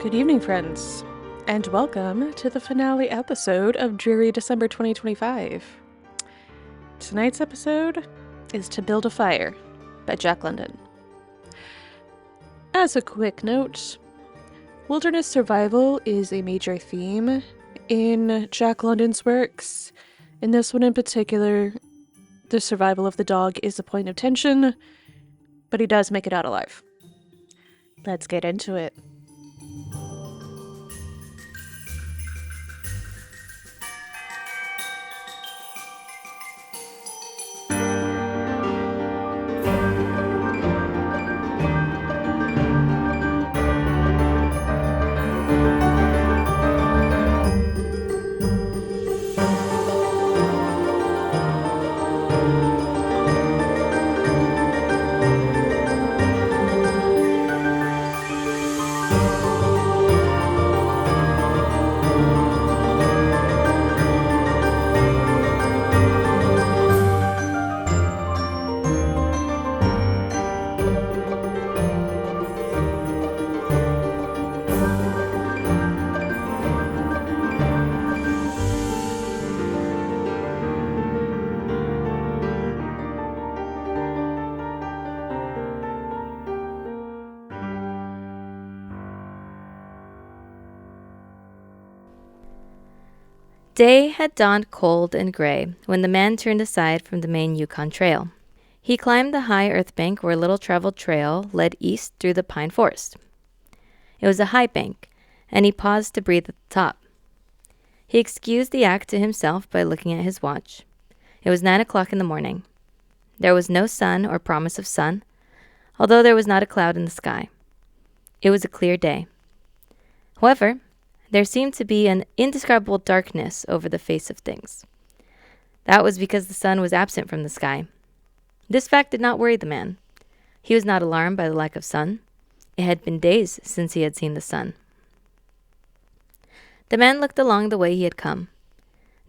Good evening, friends, and welcome to the finale episode of Dreary December 2025. Tonight's episode is To Build a Fire by Jack London. As a quick note, wilderness survival is a major theme in Jack London's works. In this one in particular, the survival of the dog is a point of tension, but he does make it out alive. Let's get into it. Day had dawned cold and gray when the man turned aside from the main Yukon Trail. He climbed the high earth bank where a little-traveled trail led east through the pine forest. It was a high bank, and he paused to breathe at the top. He excused the act to himself by looking at his watch. It was 9 o'clock in the morning. There was no sun or promise of sun, although there was not a cloud in the sky. It was a clear day. However, there seemed to be an indescribable darkness over the face of things. That was because the sun was absent from the sky. This fact did not worry the man. He was not alarmed by the lack of sun. It had been days since he had seen the sun. The man looked along the way he had come.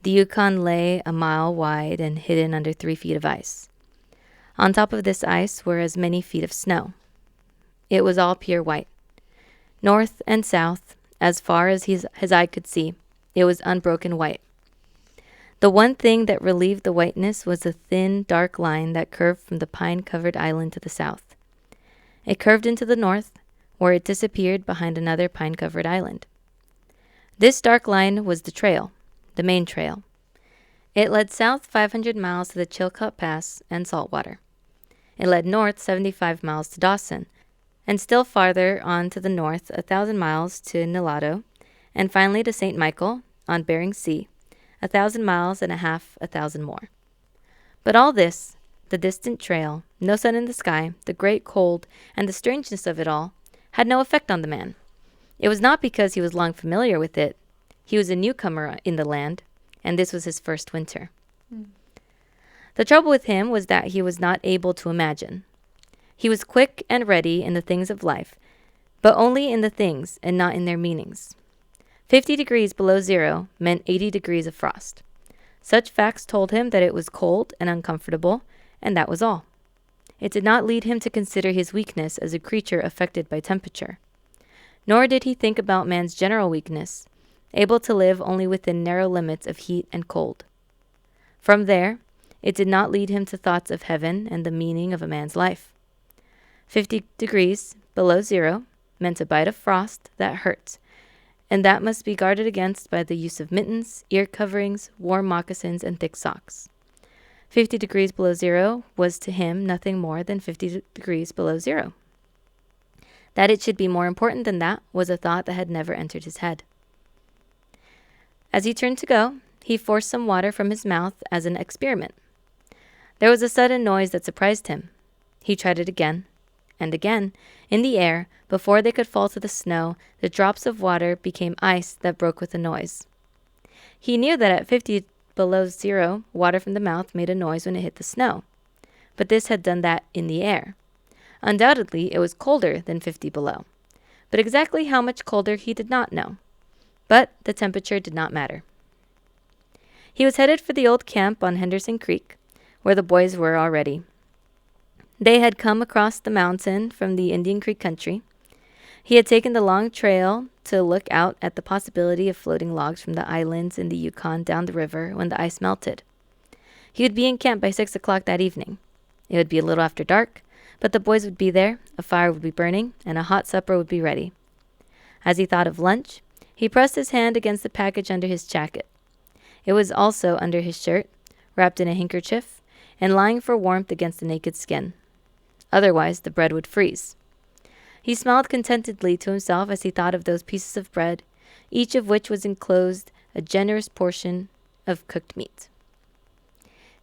The Yukon lay a mile wide and hidden under 3 feet of ice. On top of this ice were as many feet of snow. It was all pure white. North and south, as far as his eye could see, it was unbroken white. The one thing that relieved the whiteness was a thin, dark line that curved from the pine-covered island to the south. It curved into the north, where it disappeared behind another pine-covered island. This dark line was the trail, the main trail. It led south 500 miles to the Chilcot Pass and Saltwater. It led north 75 miles to Dawson, and still farther on to the north 1,000 miles to Nulato, and finally to St. Michael on Bering Sea, 1,000 miles and a half, 1,000 more. But all this, the distant trail, no sun in the sky, the great cold, and the strangeness of it all, had no effect on the man. It was not because he was long familiar with it. He was a newcomer in the land, and this was his first winter. The trouble with him was that he was not able to imagine. He was quick and ready in the things of life, but only in the things and not in their meanings. 50 degrees below zero meant 80 degrees of frost. Such facts told him that it was cold and uncomfortable, and that was all. It did not lead him to consider his weakness as a creature affected by temperature. Nor did he think about man's general weakness, able to live only within narrow limits of heat and cold. From there, it did not lead him to thoughts of heaven and the meaning of a man's life. 50 degrees below zero meant a bite of frost that hurt, and that must be guarded against by the use of mittens, ear coverings, warm moccasins, and thick socks. 50 degrees below zero was to him nothing more than 50 degrees below zero. That it should be more important than that was a thought that had never entered his head. As he turned to go, he forced some water from his mouth as an experiment. There was a sudden noise that surprised him. He tried it again. And again, in the air, before they could fall to the snow, the drops of water became ice that broke with a noise. He knew that at 50 below zero, water from the mouth made a noise when it hit the snow. But this had done that in the air. Undoubtedly, it was colder than 50 below. But exactly how much colder he did not know. But the temperature did not matter. He was headed for the old camp on Henderson Creek, where the boys were already. They had come across the mountain from the Indian Creek country. He had taken the long trail to look out at the possibility of floating logs from the islands in the Yukon down the river when the ice melted. He would be in camp by 6 o'clock that evening. It would be a little after dark, but the boys would be there, a fire would be burning, and a hot supper would be ready. As he thought of lunch, he pressed his hand against the package under his jacket. It was also under his shirt, wrapped in a handkerchief, and lying for warmth against the naked skin. Otherwise, the bread would freeze. He smiled contentedly to himself as he thought of those pieces of bread, each of which was enclosed a generous portion of cooked meat.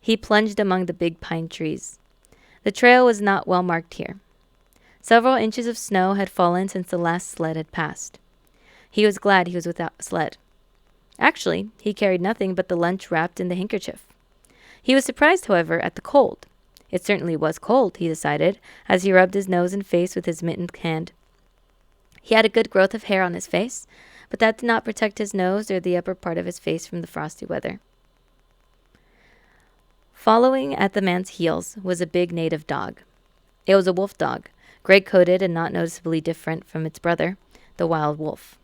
He plunged among the big pine trees. The trail was not well marked here. Several inches of snow had fallen since the last sled had passed. He was glad he was without a sled. Actually, he carried nothing but the lunch wrapped in the handkerchief. He was surprised, however, at the cold. It certainly was cold, he decided, as he rubbed his nose and face with his mittened hand. He had a good growth of hair on his face, but that did not protect his nose or the upper part of his face from the frosty weather. Following at the man's heels was a big native dog. It was a wolf dog, gray-coated and not noticeably different from its brother, the wild wolf.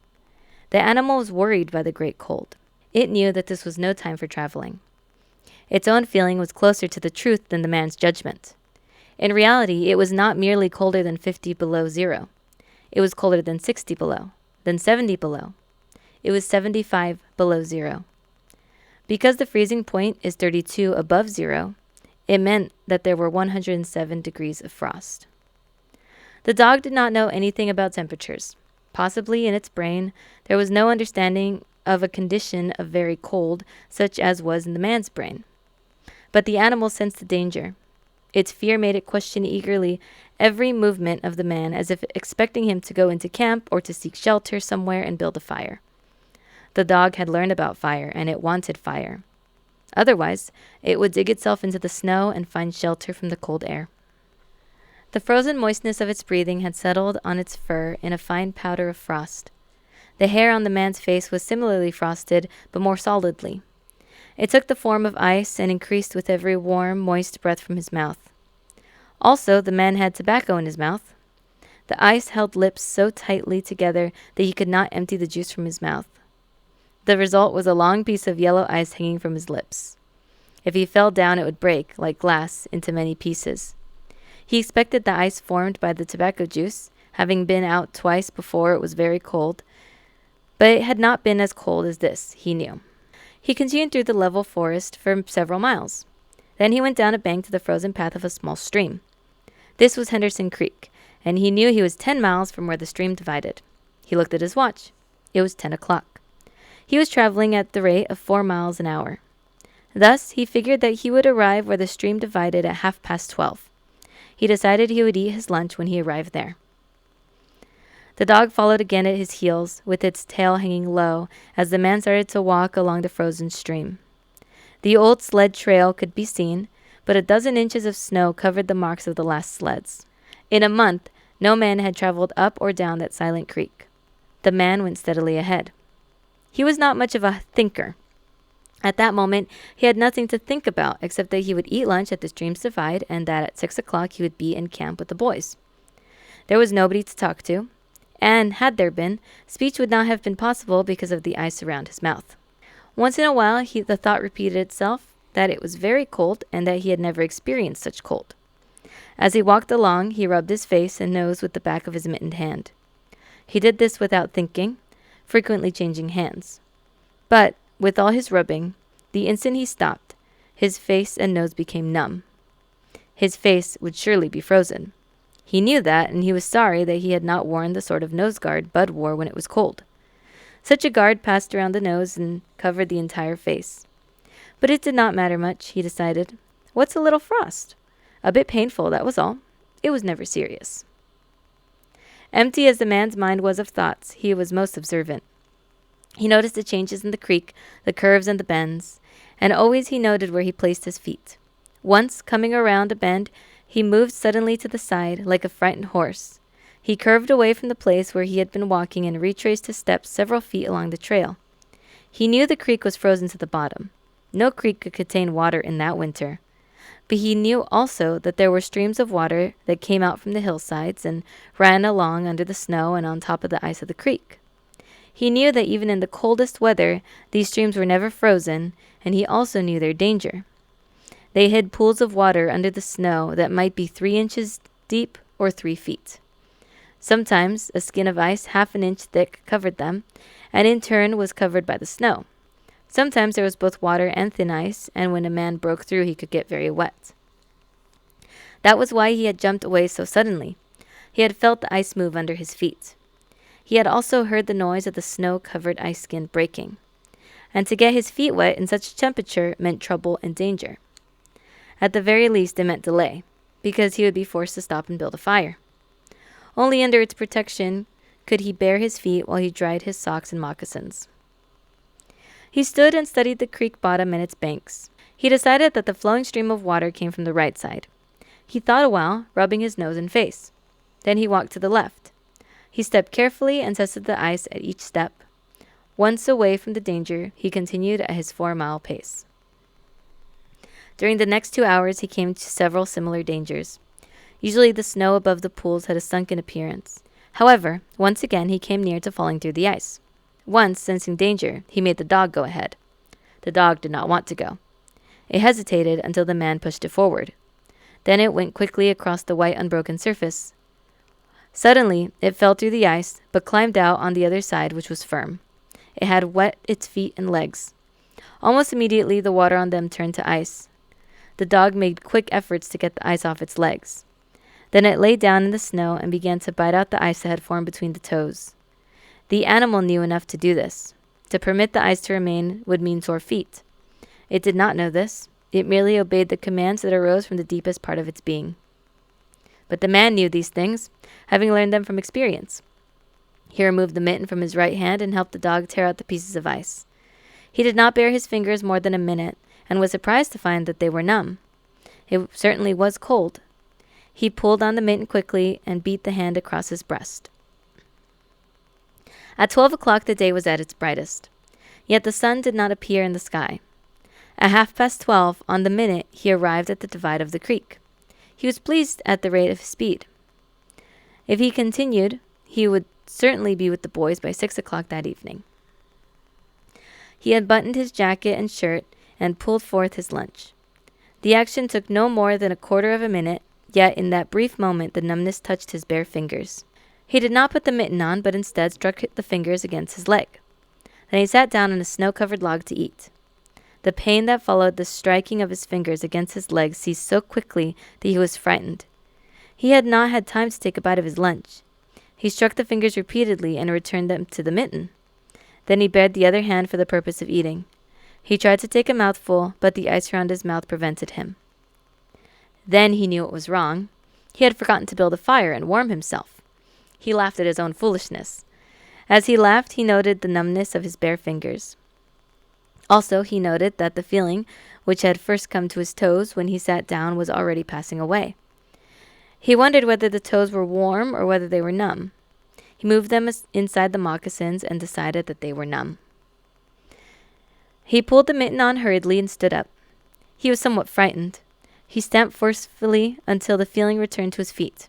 The animal was worried by the great cold. It knew that this was no time for traveling. Its own feeling was closer to the truth than the man's judgment. In reality, it was not merely colder than 50 below zero. It was colder than 60 below, then 70 below. It was 75 below zero. Because the freezing point is 32 above zero, it meant that there were 107 degrees of frost. The dog did not know anything about temperatures. Possibly in its brain, there was no understanding of a condition of very cold, such as was in the man's brain. But the animal sensed the danger. Its fear made it question eagerly every movement of the man, as if expecting him to go into camp or to seek shelter somewhere and build a fire. The dog had learned about fire, and it wanted fire. Otherwise, it would dig itself into the snow and find shelter from the cold air. The frozen moistness of its breathing had settled on its fur in a fine powder of frost. The hair on the man's face was similarly frosted, but more solidly. It took the form of ice and increased with every warm, moist breath from his mouth. Also, the man had tobacco in his mouth. The ice held lips so tightly together that he could not empty the juice from his mouth. The result was a long piece of yellow ice hanging from his lips. If he fell down, it would break, like glass, into many pieces. He expected the ice formed by the tobacco juice, having been out twice before it was very cold, but it had not been as cold as this, he knew. He continued through the level forest for several miles. Then he went down a bank to the frozen path of a small stream. This was Henderson Creek, and he knew he was 10 miles from where the stream divided. He looked at his watch. It was 10 o'clock. He was traveling at the rate of 4 miles an hour. Thus, he figured that he would arrive where the stream divided at 12:30. He decided he would eat his lunch when he arrived there. The dog followed again at his heels, with its tail hanging low, as the man started to walk along the frozen stream. The old sled trail could be seen, but a dozen inches of snow covered the marks of the last sleds. In a month, no man had traveled up or down that silent creek. The man went steadily ahead. He was not much of a thinker. At that moment, he had nothing to think about except that he would eat lunch at the stream's divide and that at 6 o'clock he would be in camp with the boys. There was nobody to talk to, and had there been, speech would not have been possible because of the ice around his mouth. Once in a while, the thought repeated itself that it was very cold and that he had never experienced such cold. As he walked along, he rubbed his face and nose with the back of his mittened hand. He did this without thinking, frequently changing hands. But, with all his rubbing, the instant he stopped, his face and nose became numb. His face would surely be frozen. He knew that, and he was sorry that he had not worn the sort of nose guard Bud wore when it was cold. Such a guard passed around the nose and covered the entire face. But it did not matter much, he decided. What's a little frost? A bit painful, that was all. It was never serious. Empty as the man's mind was of thoughts, he was most observant. He noticed the changes in the creek, the curves and the bends, and always he noted where he placed his feet. Once, coming around a bend, he moved suddenly to the side, like a frightened horse. He curved away from the place where he had been walking and retraced his steps several feet along the trail. He knew the creek was frozen to the bottom. No creek could contain water in that winter. But he knew also that there were streams of water that came out from the hillsides and ran along under the snow and on top of the ice of the creek. He knew that even in the coldest weather, these streams were never frozen, and he also knew their danger. They hid pools of water under the snow that might be 3 inches deep or 3 feet. Sometimes a skin of ice half an inch thick covered them, and in turn was covered by the snow. Sometimes there was both water and thin ice, and when a man broke through, he could get very wet. That was why he had jumped away so suddenly. He had felt the ice move under his feet. He had also heard the noise of the snow-covered ice skin breaking. And to get his feet wet in such temperature meant trouble and danger. At the very least, it meant delay, because he would be forced to stop and build a fire. Only under its protection could he bare his feet while he dried his socks and moccasins. He stood and studied the creek bottom and its banks. He decided that the flowing stream of water came from the right side. He thought a while, rubbing his nose and face. Then he walked to the left. He stepped carefully and tested the ice at each step. Once away from the danger, he continued at his 4-mile pace. During the next 2 hours, he came to several similar dangers. Usually the snow above the pools had a sunken appearance. However, once again he came near to falling through the ice. Once, sensing danger, he made the dog go ahead. The dog did not want to go. It hesitated until the man pushed it forward. Then it went quickly across the white unbroken surface. Suddenly, it fell through the ice, but climbed out on the other side, which was firm. It had wet its feet and legs. Almost immediately, the water on them turned to ice. The dog made quick efforts to get the ice off its legs. Then it lay down in the snow and began to bite out the ice that had formed between the toes. The animal knew enough to do this. To permit the ice to remain would mean sore feet. It did not know this. It merely obeyed the commands that arose from the deepest part of its being. But the man knew these things, having learned them from experience. He removed the mitten from his right hand and helped the dog tear out the pieces of ice. He did not bare his fingers more than a minute, and was surprised to find that they were numb. It certainly was cold. He pulled on the mitten quickly and beat the hand across his breast. At 12 o'clock the day was at its brightest. Yet the sun did not appear in the sky. At 12:30, on the minute, he arrived at the divide of the creek. He was pleased at the rate of his speed. If he continued, he would certainly be with the boys by 6 o'clock that evening. He had buttoned his jacket and shirt and pulled forth his lunch. The action took no more than a quarter of a minute, yet in that brief moment the numbness touched his bare fingers. He did not put the mitten on, but instead struck the fingers against his leg. Then he sat down on a snow-covered log to eat. The pain that followed the striking of his fingers against his leg ceased so quickly that he was frightened. He had not had time to take a bite of his lunch. He struck the fingers repeatedly and returned them to the mitten. Then he bared the other hand for the purpose of eating. He tried to take a mouthful, but the ice around his mouth prevented him. Then he knew it was wrong. He had forgotten to build a fire and warm himself. He laughed at his own foolishness. As he laughed, he noted the numbness of his bare fingers. Also, he noted that the feeling which had first come to his toes when he sat down was already passing away. He wondered whether the toes were warm or whether they were numb. He moved them inside the moccasins and decided that they were numb. He pulled the mitten on hurriedly and stood up. He was somewhat frightened. He stamped forcefully until the feeling returned to his feet.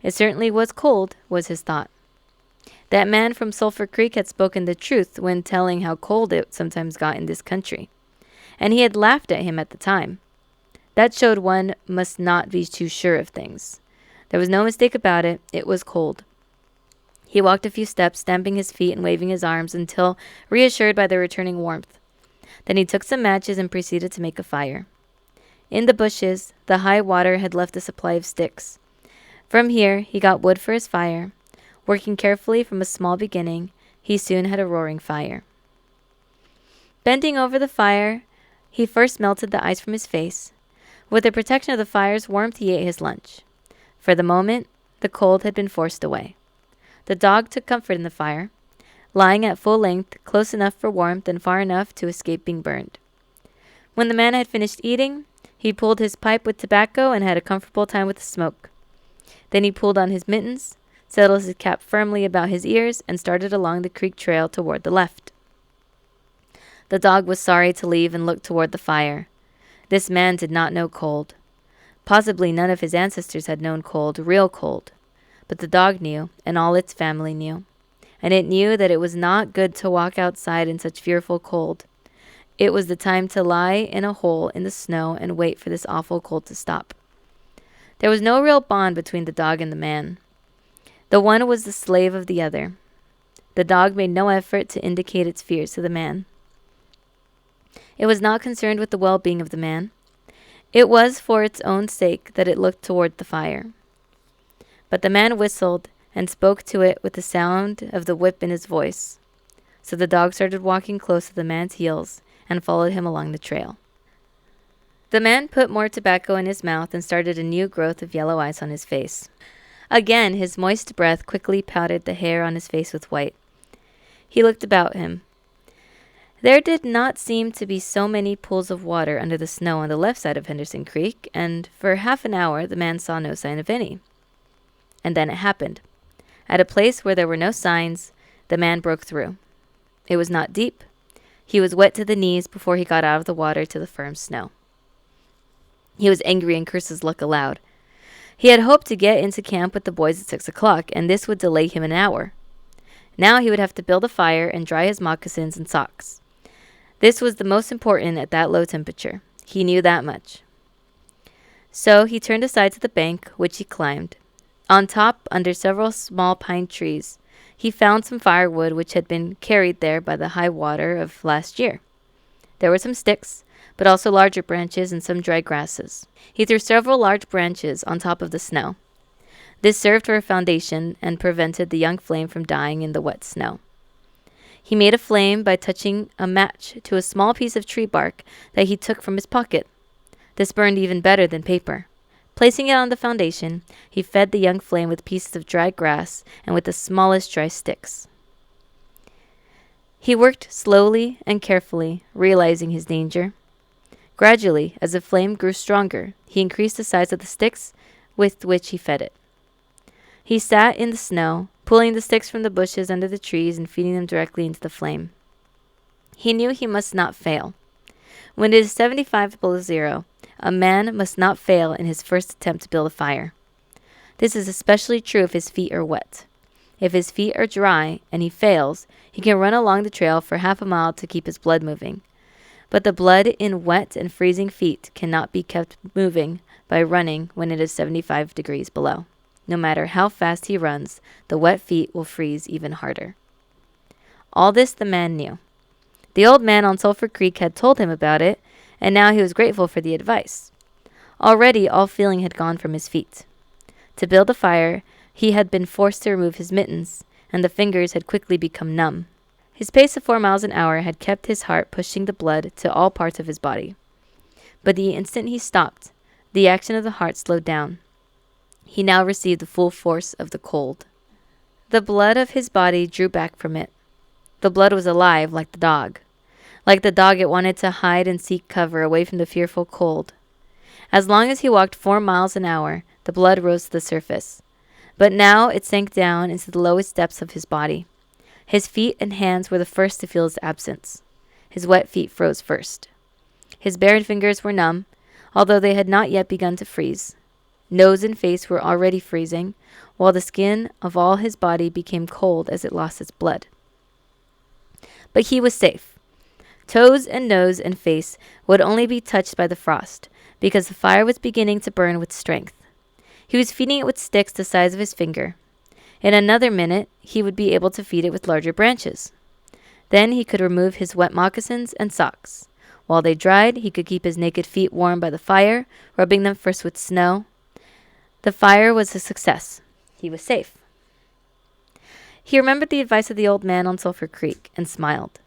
It certainly was cold, was his thought. That man from Sulphur Creek had spoken the truth when telling how cold it sometimes got in this country, and he had laughed at him at the time. That showed one must not be too sure of things. There was no mistake about it. It was cold. He walked a few steps, stamping his feet and waving his arms until reassured by the returning warmth. Then he took some matches and proceeded to make a fire. In the bushes, the high water had left a supply of sticks. From here, he got wood for his fire. Working carefully from a small beginning, he soon had a roaring fire. Bending over the fire, he first melted the ice from his face. With the protection of the fire's warmth, he ate his lunch. For the moment, the cold had been forced away. The dog took comfort in the fire, lying at full length, close enough for warmth and far enough to escape being burned. When the man had finished eating, he pulled his pipe with tobacco and had a comfortable time with the smoke. Then he pulled on his mittens, settled his cap firmly about his ears, and started along the creek trail toward the left. The dog was sorry to leave and looked toward the fire. This man did not know cold. Possibly none of his ancestors had known cold, real cold. But the dog knew, and all its family knew. And it knew that it was not good to walk outside in such fearful cold. It was the time to lie in a hole in the snow and wait for this awful cold to stop. There was no real bond between the dog and the man. The one was the slave of the other. The dog made no effort to indicate its fears to the man. It was not concerned with the well-being of the man. It was for its own sake that it looked toward the fire. But the man whistled and spoke to it with the sound of the whip in his voice. So the dog started walking close to the man's heels and followed him along the trail. The man put more tobacco in his mouth and started a new growth of yellow ice on his face. Again, his moist breath quickly powdered the hair on his face with white. He looked about him. There did not seem to be so many pools of water under the snow on the left side of Henderson Creek, and for half an hour the man saw no sign of any. And then it happened. At a place where there were no signs, the man broke through. It was not deep. He was wet to the knees before he got out of the water to the firm snow. He was angry and cursed his luck aloud. He had hoped to get into camp with the boys at 6 o'clock, and this would delay him an hour. Now he would have to build a fire and dry his moccasins and socks. This was the most important at that low temperature. He knew that much. So he turned aside to the bank, which he climbed. On top, under several small pine trees, he found some firewood which had been carried there by the high water of last year. There were some sticks, but also larger branches and some dry grasses. He threw several large branches on top of the snow. This served for a foundation and prevented the young flame from dying in the wet snow. He made a flame by touching a match to a small piece of tree bark that he took from his pocket. This burned even better than paper. Placing it on the foundation, he fed the young flame with pieces of dry grass and with the smallest dry sticks. He worked slowly and carefully, realizing his danger. Gradually, as the flame grew stronger, he increased the size of the sticks with which he fed it. He sat in the snow, pulling the sticks from the bushes under the trees and feeding them directly into the flame. He knew he must not fail. When it is 75 below zero, a man must not fail in his first attempt to build a fire. This is especially true if his feet are wet. If his feet are dry and he fails, he can run along the trail for half a mile to keep his blood moving. But the blood in wet and freezing feet cannot be kept moving by running when it is 75 degrees below. No matter how fast he runs, the wet feet will freeze even harder. All this the man knew. The old man on Sulphur Creek had told him about it, and now he was grateful for the advice. Already all feeling had gone from his feet. To build a fire, he had been forced to remove his mittens, and the fingers had quickly become numb. His pace of 4 miles an hour had kept his heart pushing the blood to all parts of his body. But the instant he stopped, the action of the heart slowed down. He now received the full force of the cold. The blood of his body drew back from it. The blood was alive, like the dog. Like the dog, it wanted to hide and seek cover away from the fearful cold. As long as he walked 4 miles an hour, the blood rose to the surface. But now it sank down into the lowest depths of his body. His feet and hands were the first to feel its absence. His wet feet froze first. His bare fingers were numb, although they had not yet begun to freeze. Nose and face were already freezing, while the skin of all his body became cold as it lost its blood. But he was safe. Toes and nose and face would only be touched by the frost, because the fire was beginning to burn with strength. He was feeding it with sticks the size of his finger. In another minute, he would be able to feed it with larger branches. Then he could remove his wet moccasins and socks. While they dried, he could keep his naked feet warm by the fire, rubbing them first with snow. The fire was a success. He was safe. He remembered the advice of the old man on Sulphur Creek and smiled.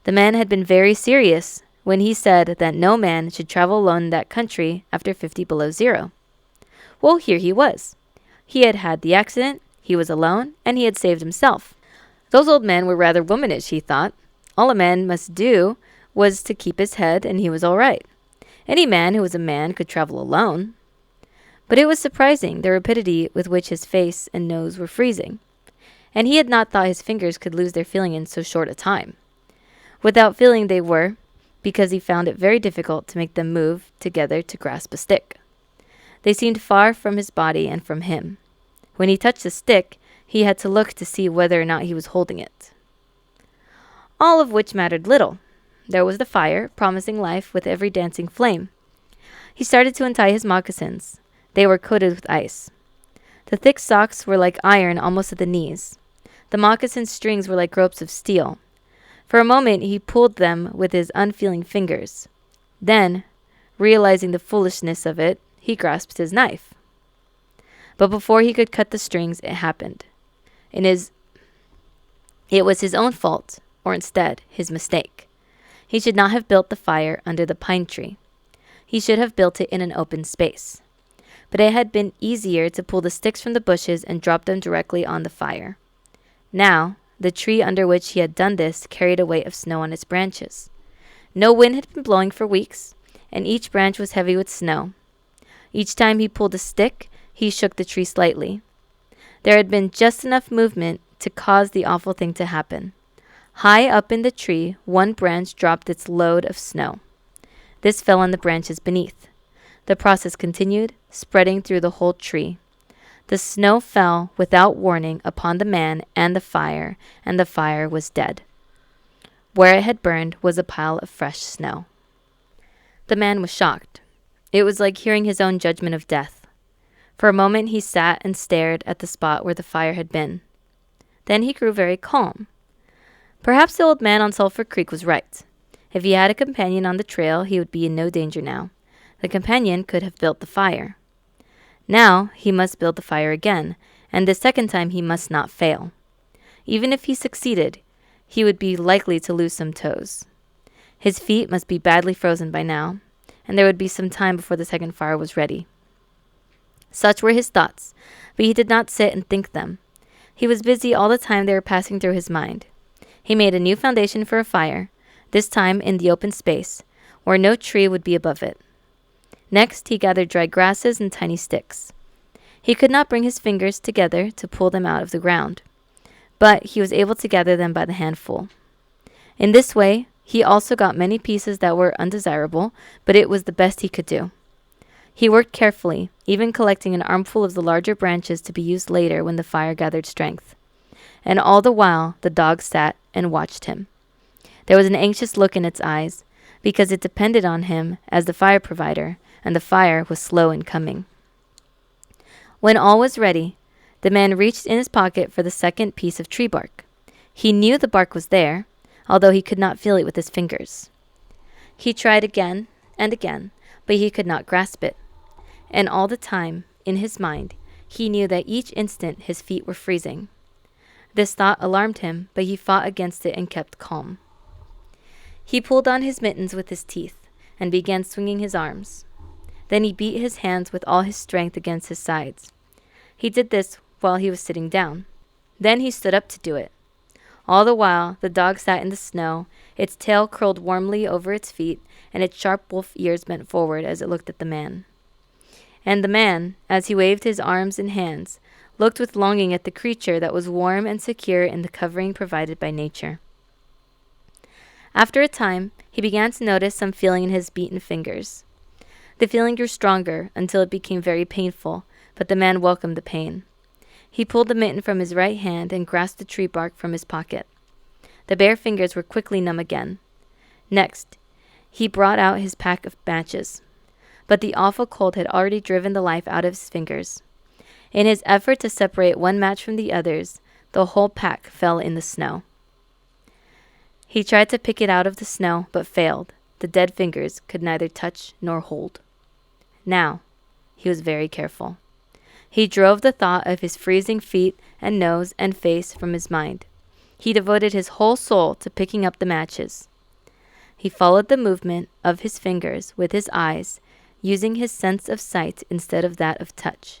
The man had been very serious when he said that no man should travel alone in that country after 50 below zero. Well, here he was. He had had the accident, he was alone, and he had saved himself. Those old men were rather womanish, he thought. All a man must do was to keep his head, and he was all right. Any man who was a man could travel alone. But it was surprising the rapidity with which his face and nose were freezing, and he had not thought his fingers could lose their feeling in so short a time. Without feeling they were, because he found it very difficult to make them move together to grasp a stick. They seemed far from his body and from him. When he touched the stick, he had to look to see whether or not he was holding it. All of which mattered little. There was the fire, promising life with every dancing flame. He started to untie his moccasins. They were coated with ice. The thick socks were like iron almost at the knees. The moccasin strings were like ropes of steel. For a moment he pulled them with his unfeeling fingers. Then, realizing the foolishness of it, he grasped his knife. But before he could cut the strings, it happened. It was his own fault, or instead, his mistake. He should not have built the fire under the pine tree. He should have built it in an open space. But it had been easier to pull the sticks from the bushes and drop them directly on the fire. Now, the tree under which he had done this carried a weight of snow on its branches. No wind had been blowing for weeks, and each branch was heavy with snow. Each time he pulled a stick, he shook the tree slightly. There had been just enough movement to cause the awful thing to happen. High up in the tree, one branch dropped its load of snow. This fell on the branches beneath. The process continued, spreading through the whole tree. The snow fell without warning upon the man and the fire was dead. Where it had burned was a pile of fresh snow. The man was shocked. It was like hearing his own judgment of death. For a moment he sat and stared at the spot where the fire had been. Then he grew very calm. Perhaps the old man on Sulphur Creek was right. If he had a companion on the trail, he would be in no danger now. The companion could have built the fire. Now he must build the fire again, and this second time he must not fail. Even if he succeeded, he would be likely to lose some toes. His feet must be badly frozen by now, and there would be some time before the second fire was ready. Such were his thoughts, but he did not sit and think them. He was busy all the time they were passing through his mind. He made a new foundation for a fire, this time in the open space, where no tree would be above it. Next, he gathered dry grasses and tiny sticks. He could not bring his fingers together to pull them out of the ground, but he was able to gather them by the handful. In this way, he also got many pieces that were undesirable, but it was the best he could do. He worked carefully, even collecting an armful of the larger branches to be used later when the fire gathered strength. And all the while, the dog sat and watched him. There was an anxious look in its eyes, because it depended on him as the fire provider, and the fire was slow in coming. When all was ready, the man reached in his pocket for the second piece of tree bark. He knew the bark was there, although he could not feel it with his fingers. He tried again and again, but he could not grasp it. And all the time, in his mind, he knew that each instant his feet were freezing. This thought alarmed him, but he fought against it and kept calm. He pulled on his mittens with his teeth and began swinging his arms. Then he beat his hands with all his strength against his sides. He did this while he was sitting down. Then he stood up to do it. All the while, the dog sat in the snow, its tail curled warmly over its feet, and its sharp wolf ears bent forward as it looked at the man. And the man, as he waved his arms and hands, looked with longing at the creature that was warm and secure in the covering provided by nature. After a time, he began to notice some feeling in his beaten fingers. The feeling grew stronger until it became very painful, but the man welcomed the pain. He pulled the mitten from his right hand and grasped the tree bark from his pocket. The bare fingers were quickly numb again. Next, he brought out his pack of matches. But the awful cold had already driven the life out of his fingers. In his effort to separate one match from the others, the whole pack fell in the snow. He tried to pick it out of the snow, but failed. The dead fingers could neither touch nor hold. Now, he was very careful. He drove the thought of his freezing feet and nose and face from his mind. He devoted his whole soul to picking up the matches. He followed the movement of his fingers with his eyes, using his sense of sight instead of that of touch.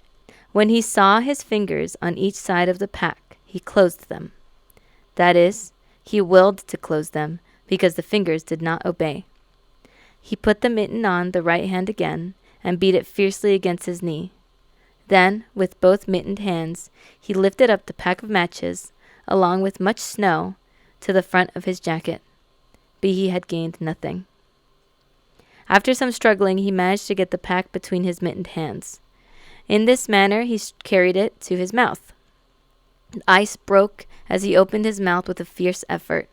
When he saw his fingers on each side of the pack, he closed them. That is, he willed to close them, because the fingers did not obey. He put the mitten on the right hand again, and beat it fiercely against his knee. Then, with both mittened hands, he lifted up the pack of matches, along with much snow, to the front of his jacket. But he had gained nothing. After some struggling, he managed to get the pack between his mittened hands. In this manner, he carried it to his mouth. The ice broke as he opened his mouth with a fierce effort.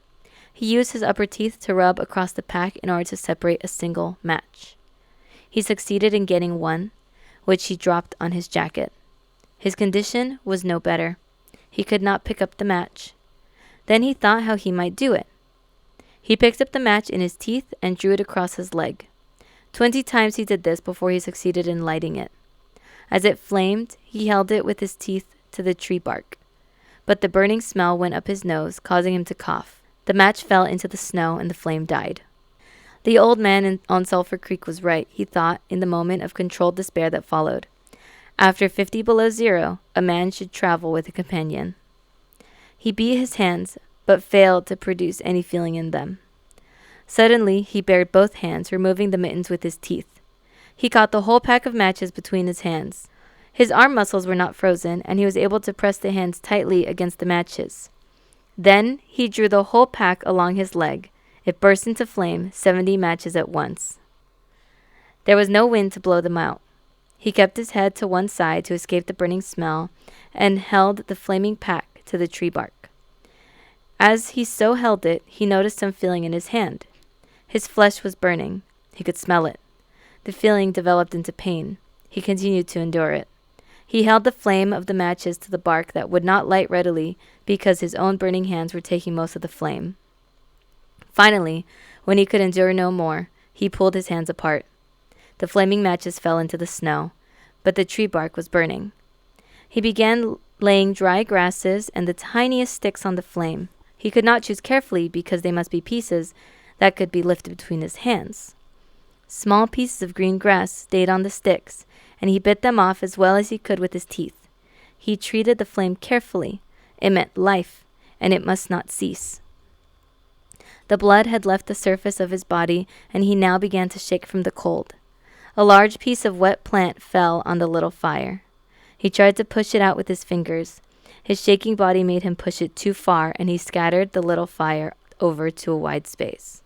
He used his upper teeth to rub across the pack in order to separate a single match. He succeeded in getting one, which he dropped on his jacket. His condition was no better. He could not pick up the match. Then he thought how he might do it. He picked up the match in his teeth and drew it across his leg. 20 times he did this before he succeeded in lighting it. As it flamed, he held it with his teeth to the tree bark. But the burning smell went up his nose, causing him to cough. The match fell into the snow and the flame died. The old man on Sulphur Creek was right, he thought, in the moment of controlled despair that followed. After 50 below zero, a man should travel with a companion. He beat his hands, but failed to produce any feeling in them. Suddenly, he bared both hands, removing the mittens with his teeth. He caught the whole pack of matches between his hands. His arm muscles were not frozen, and he was able to press the hands tightly against the matches. Then he drew the whole pack along his leg. It burst into flame, 70 matches at once. There was no wind to blow them out. He kept his head to one side to escape the burning smell, and held the flaming pack to the tree bark. As he so held it, he noticed some feeling in his hand. His flesh was burning. He could smell it. The feeling developed into pain. He continued to endure it. He held the flame of the matches to the bark that would not light readily because his own burning hands were taking most of the flame. Finally, when he could endure no more, he pulled his hands apart. The flaming matches fell into the snow, but the tree bark was burning. He began laying dry grasses and the tiniest sticks on the flame. He could not choose carefully because they must be pieces that could be lifted between his hands. Small pieces of green grass stayed on the sticks, and he bit them off as well as he could with his teeth. He treated the flame carefully. It meant life, and it must not cease. The blood had left the surface of his body, and he now began to shake from the cold. A large piece of wet plant fell on the little fire. He tried to push it out with his fingers. His shaking body made him push it too far, and he scattered the little fire over to a wide space.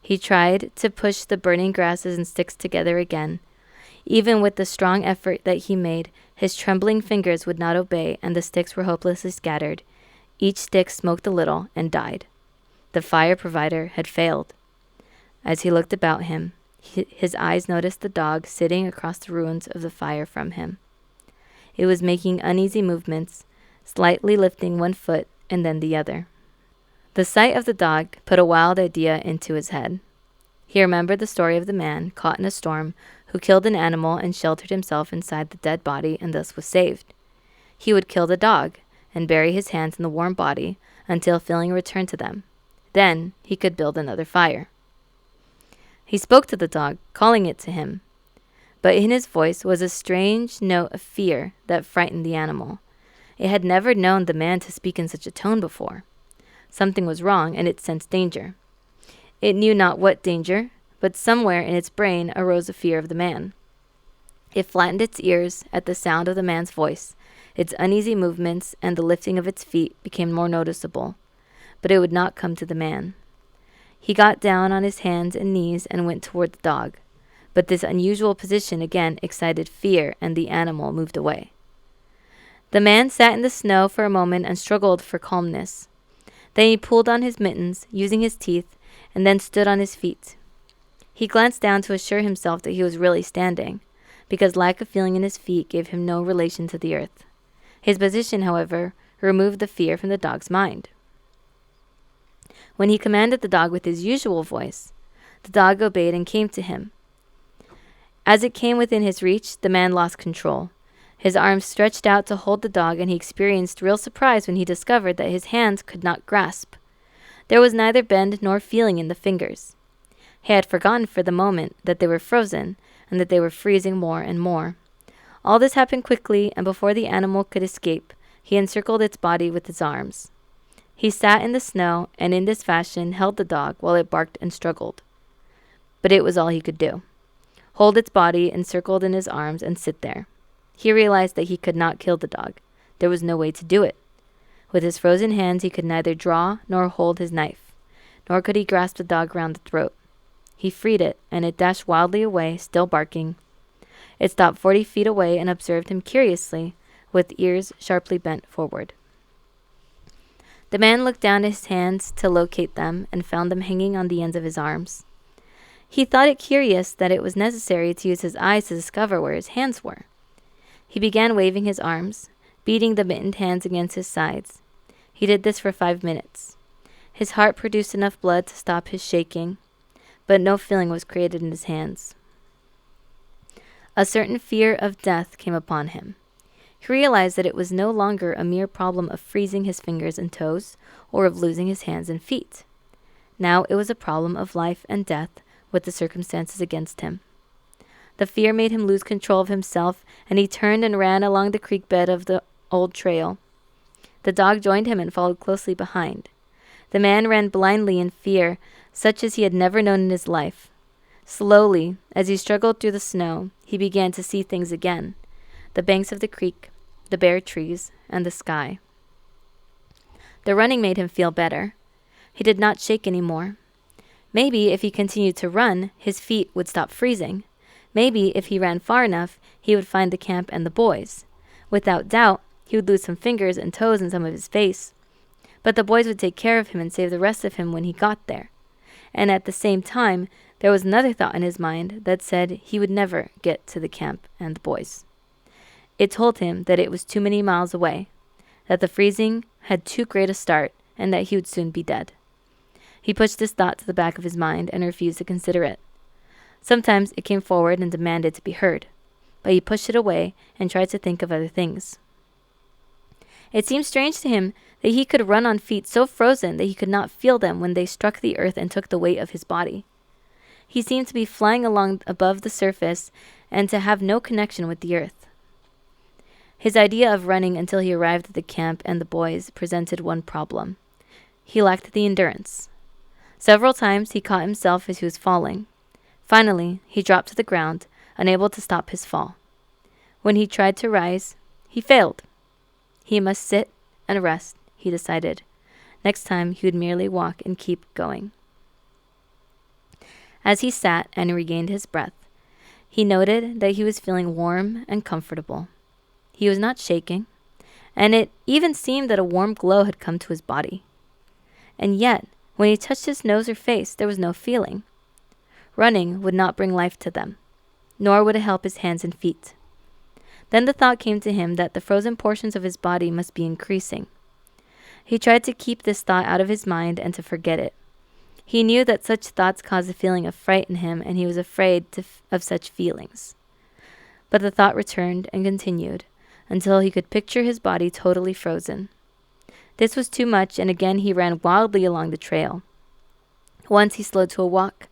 He tried to push the burning grasses and sticks together again. Even with the strong effort that he made, his trembling fingers would not obey, and the sticks were hopelessly scattered. Each stick smoked a little and died. The fire provider had failed. As he looked about him, his eyes noticed the dog sitting across the ruins of the fire from him. It was making uneasy movements, slightly lifting one foot and then the other. The sight of the dog put a wild idea into his head. He remembered the story of the man caught in a storm who killed an animal and sheltered himself inside the dead body and thus was saved. He would kill the dog and bury his hands in the warm body until feeling returned to them. Then he could build another fire. He spoke to the dog, calling it to him. But in his voice was a strange note of fear that frightened the animal. It had never known the man to speak in such a tone before. Something was wrong, and it sensed danger. It knew not what danger, but somewhere in its brain arose a fear of the man. It flattened its ears at the sound of the man's voice. Its uneasy movements and the lifting of its feet became more noticeable, but it would not come to the man. He got down on his hands and knees and went toward the dog, but this unusual position again excited fear, and the animal moved away. The man sat in the snow for a moment and struggled for calmness. Then he pulled on his mittens, using his teeth, and then stood on his feet. He glanced down to assure himself that he was really standing, because lack of feeling in his feet gave him no relation to the earth. His position, however, removed the fear from the dog's mind. When he commanded the dog with his usual voice, the dog obeyed and came to him. As it came within his reach, the man lost control. His arms stretched out to hold the dog, and he experienced real surprise when he discovered that his hands could not grasp. There was neither bend nor feeling in the fingers. He had forgotten for the moment that they were frozen, and that they were freezing more and more. All this happened quickly, and before the animal could escape, he encircled its body with his arms. He sat in the snow, and in this fashion held the dog while it barked and struggled. But it was all he could do. Hold its body encircled in his arms and sit there. He realized that he could not kill the dog. There was no way to do it. With his frozen hands he could neither draw nor hold his knife, nor could he grasp the dog round the throat. He freed it, and it dashed wildly away, still barking. It stopped 40 feet away and observed him curiously, with ears sharply bent forward. The man looked down at his hands to locate them and found them hanging on the ends of his arms. He thought it curious that it was necessary to use his eyes to discover where his hands were. He began waving his arms, beating the mittened hands against his sides. He did this for 5 minutes. His heart produced enough blood to stop his shaking, but no feeling was created in his hands. A certain fear of death came upon him. He realized that it was no longer a mere problem of freezing his fingers and toes, or of losing his hands and feet. Now it was a problem of life and death with the circumstances against him. The fear made him lose control of himself, and he turned and ran along the creek bed of the old trail. The dog joined him and followed closely behind. The man ran blindly in fear, such as he had never known in his life. Slowly, as he struggled through the snow, he began to see things again: the banks of the creek, the bare trees, and the sky. The running made him feel better. He did not shake any more. Maybe if he continued to run, his feet would stop freezing. Maybe if he ran far enough, he would find the camp and the boys. Without doubt, he would lose some fingers and toes and some of his face. But the boys would take care of him and save the rest of him when he got there. And at the same time, there was another thought in his mind that said he would never get to the camp and the boys. It told him that it was too many miles away, that the freezing had too great a start, and that he would soon be dead. He pushed this thought to the back of his mind and refused to consider it. Sometimes it came forward and demanded to be heard, but he pushed it away and tried to think of other things. It seemed strange to him that he could run on feet so frozen that he could not feel them when they struck the earth and took the weight of his body. He seemed to be flying along above the surface and to have no connection with the earth. His idea of running until he arrived at the camp and the boys presented one problem. He lacked the endurance. Several times he caught himself as he was falling. Finally, he dropped to the ground, unable to stop his fall. When he tried to rise, he failed. He must sit and rest, he decided. Next time he would merely walk and keep going. As he sat and regained his breath, he noted that he was feeling warm and comfortable. He was not shaking, and it even seemed that a warm glow had come to his body. And yet, when he touched his nose or face, there was no feeling. Running would not bring life to them, nor would it help his hands and feet. Then the thought came to him that the frozen portions of his body must be increasing. He tried to keep this thought out of his mind and to forget it. He knew that such thoughts caused a feeling of fright in him, and he was afraid of such feelings. But the thought returned and continued until he could picture his body totally frozen. This was too much, and again he ran wildly along the trail. Once he slowed to a walk,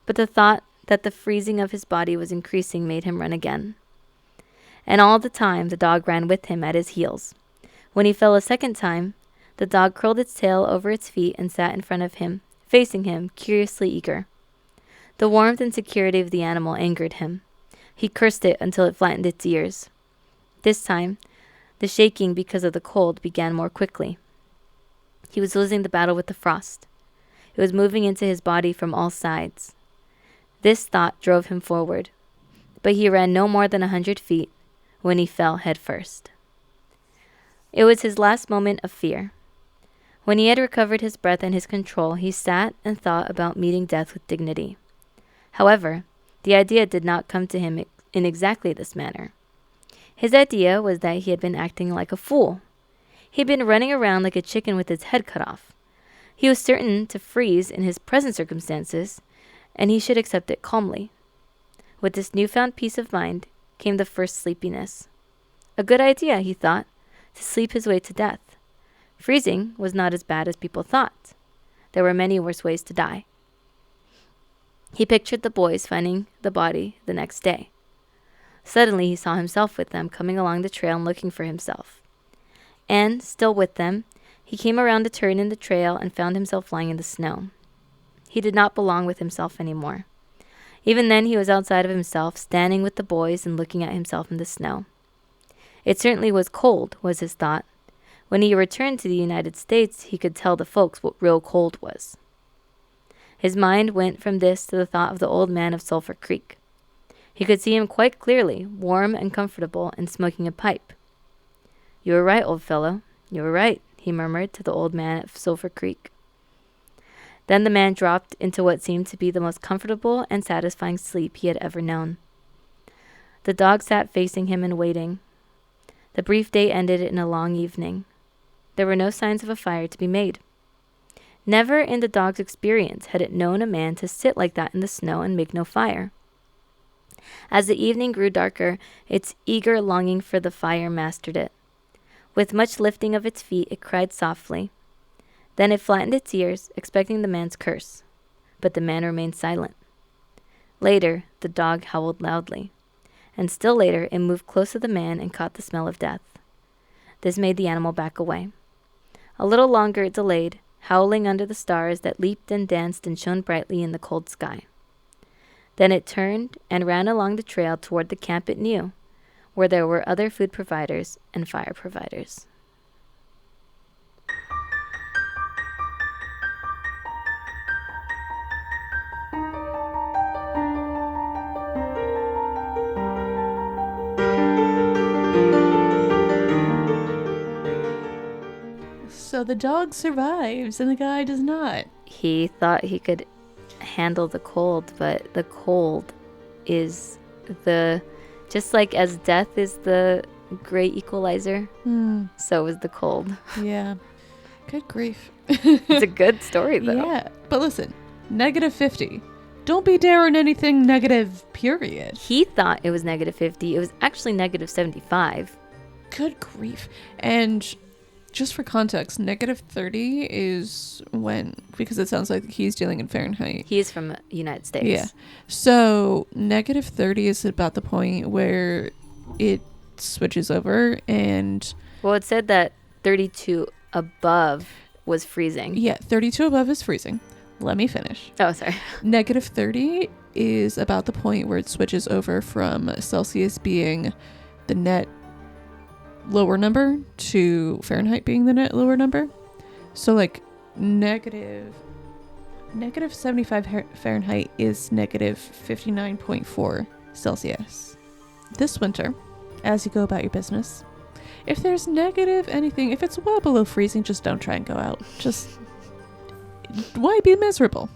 but the thought that the freezing of his body was increasing made him run again. And all the time the dog ran with him at his heels. When he fell a second time, the dog curled its tail over its feet and sat in front of him, facing him, curiously eager. The warmth and security of the animal angered him. He cursed it until it flattened its ears. This time, the shaking because of the cold began more quickly. He was losing the battle with the frost. It was moving into his body from all sides. This thought drove him forward, but he ran no more than 100 feet when he fell head first. It was his last moment of fear. When he had recovered his breath and his control, he sat and thought about meeting death with dignity. However, the idea did not come to him in exactly this manner. His idea was that he had been acting like a fool. He had been running around like a chicken with its head cut off. He was certain to freeze in his present circumstances, and he should accept it calmly. With this newfound peace of mind came the first sleepiness. A good idea, he thought, to sleep his way to death. Freezing was not as bad as people thought. There were many worse ways to die. He pictured the boys finding the body the next day. Suddenly he saw himself with them, coming along the trail and looking for himself. And, still with them, he came around a turn in the trail and found himself lying in the snow. He did not belong with himself anymore. Even then he was outside of himself, standing with the boys and looking at himself in the snow. It certainly was cold, was his thought. When he returned to the United States, he could tell the folks what real cold was. His mind went from this to the thought of the old man of Sulphur Creek. He could see him quite clearly, warm and comfortable, and smoking a pipe. "You were right, old fellow. You were right," he murmured to the old man at Sulphur Creek. Then the man dropped into what seemed to be the most comfortable and satisfying sleep he had ever known. The dog sat facing him and waiting. The brief day ended in a long evening. There were no signs of a fire to be made. Never in the dog's experience had it known a man to sit like that in the snow and make no fire. As the evening grew darker, its eager longing for the fire mastered it. With much lifting of its feet, it cried softly. Then it flattened its ears, expecting the man's curse. But the man remained silent. Later, the dog howled loudly. And still later, it moved close to the man and caught the smell of death. This made the animal back away. A little longer it delayed, howling under the stars that leaped and danced and shone brightly in the cold sky. Then it turned and ran along the trail toward the camp it knew, where there were other food providers and fire providers. So the dog survives and the guy does not. He thought he could handle the cold, but the cold is just like as death is the great equalizer, so is the cold. Yeah. Good grief. It's a good story, though. Yeah. But listen, -50. Don't be daring anything negative, period. He thought it was -50. It was actually -75. Good grief. And just for context, -30 is when, because it sounds like he's dealing in Fahrenheit. He is from the United States. Yeah. So -30 is about the point where it switches over and... Well, it said that 32 above was freezing. Yeah, 32 above is freezing. Let me finish. Oh, sorry. -30 is about the point where it switches over from Celsius being the net lower number to Fahrenheit being the net lower number. So like negative 75 Fahrenheit is -59.4 Celsius. This winter, as you go about your business, if there's negative anything, if it's well below freezing, just don't try and go out. Just why be miserable?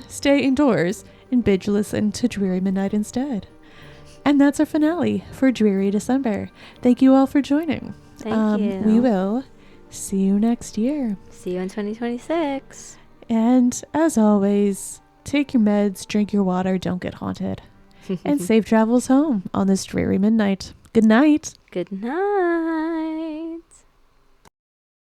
Stay indoors and binge listen to Dreary Midnight instead. And that's our finale for Dreary December. Thank you all for joining. Thank you. We will see you next year. See you in 2026. And as always, take your meds, drink your water, don't get haunted. And safe travels home on this dreary midnight. Good night. Good night.